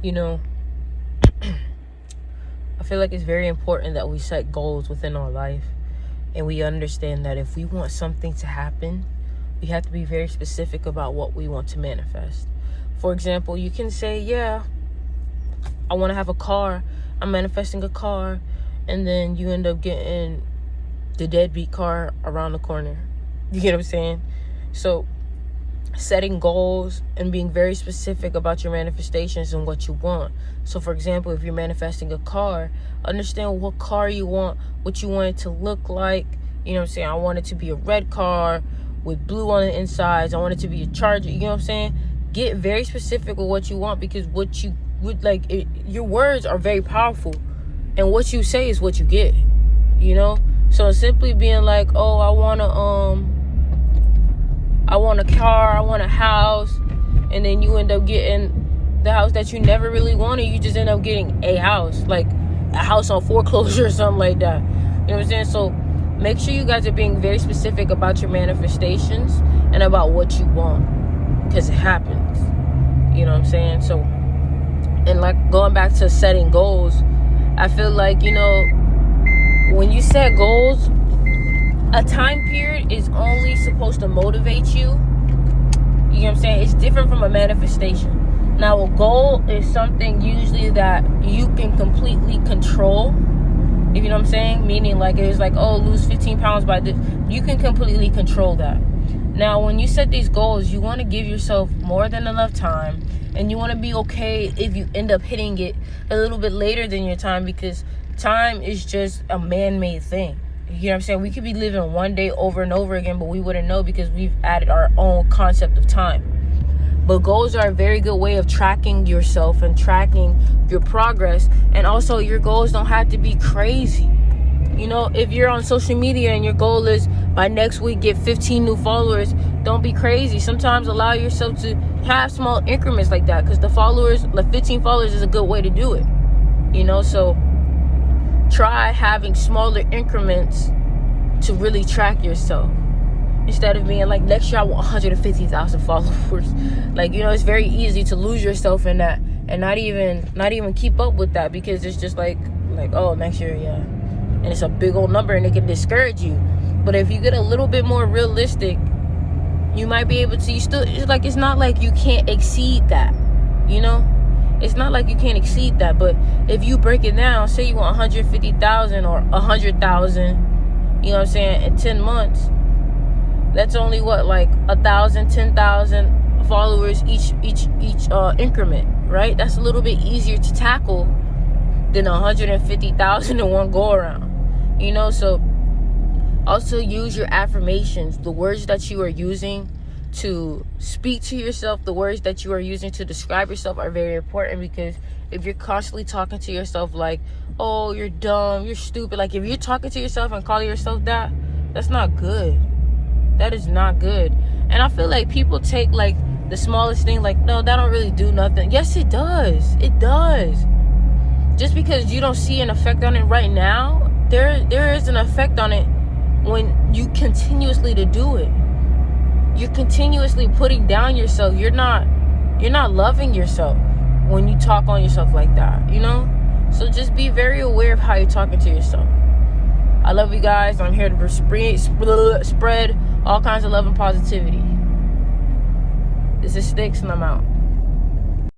You know, I feel like it's very important that we set goals within our life, and we understand that if we want something to happen, we have to be very specific about what we want to manifest. For example, you can say, yeah, I want to have a car. I'm manifesting a car. And then you end up getting the deadbeat car around the corner. You get what I'm saying? So setting goals and being very specific about your manifestations and what you want. So for example, if you're manifesting a car, understand what car you want, what you want it to look like. You know what I'm saying? I want it to be a red car with blue on the insides. I want it to be a Charger. You know what I'm saying? Get very specific with what you want, because what you would like, your words are very powerful, and what you say is what you get. You know? So simply being like, oh, I want a car, I want a house, and then you end up getting the house that you never really wanted. You just end up getting a house, like a house on foreclosure or something like that. You know what I'm saying? So make sure you guys are being very specific about your manifestations and about what you want, because it happens. You know what I'm saying? So, and like going back to setting goals, I feel like, you know, when you set goals, a time period is only supposed to motivate you. You know what I'm saying? It's different from a manifestation. Now, a goal is something usually that you can completely control. You know what I'm saying? Meaning like it's like, oh, lose 15 pounds by this. You can completely control that. Now, when you set these goals, you want to give yourself more than enough time. And you want to be okay if you end up hitting it a little bit later than your time, because time is just a man-made thing. You know what I'm saying? We could be living one day over and over again, but we wouldn't know because we've added our own concept of time. But goals are a very good way of tracking yourself and tracking your progress. And also, your goals don't have to be crazy. You know, if you're on social media and your goal is by next week get 15 new followers, don't be crazy. Sometimes allow yourself to have small increments like that, because the 15 followers is a good way to do it. You know, so try having smaller increments to really track yourself, instead of being like, next year I want 150,000 followers. Like, you know, it's very easy to lose yourself in that and not even keep up with that, because it's just like oh, next year, yeah, and it's a big old number and it can discourage you. But if you get a little bit more realistic, you might be able to, it's not like you can't exceed that, you know? It's not like you can't exceed that. But if you break it down, say you want 150,000 or 100,000, you know what I'm saying, in 10 months, that's only what, like 1,000, 10,000 followers each increment, right? That's a little bit easier to tackle than 150,000 in one go around, you know? So also use your affirmations. The words that you are using to speak to yourself, the words that you are using to describe yourself are very important, because if you're constantly talking to yourself like, oh, you're dumb, you're stupid, like if you're talking to yourself and calling yourself that, that's not good. That is not good. And I feel like people take like the smallest thing, like, no, that don't really do nothing. Yes, it does. It does. Just because you don't see an effect on it right now, there is an effect on it when you continuously to do it. You're continuously putting down yourself. You're not loving yourself when you talk on yourself like that, you know? So just be very aware of how you're talking to yourself. I love you guys. I'm here to spread all kinds of love and positivity. This is Sticks, and I'm out.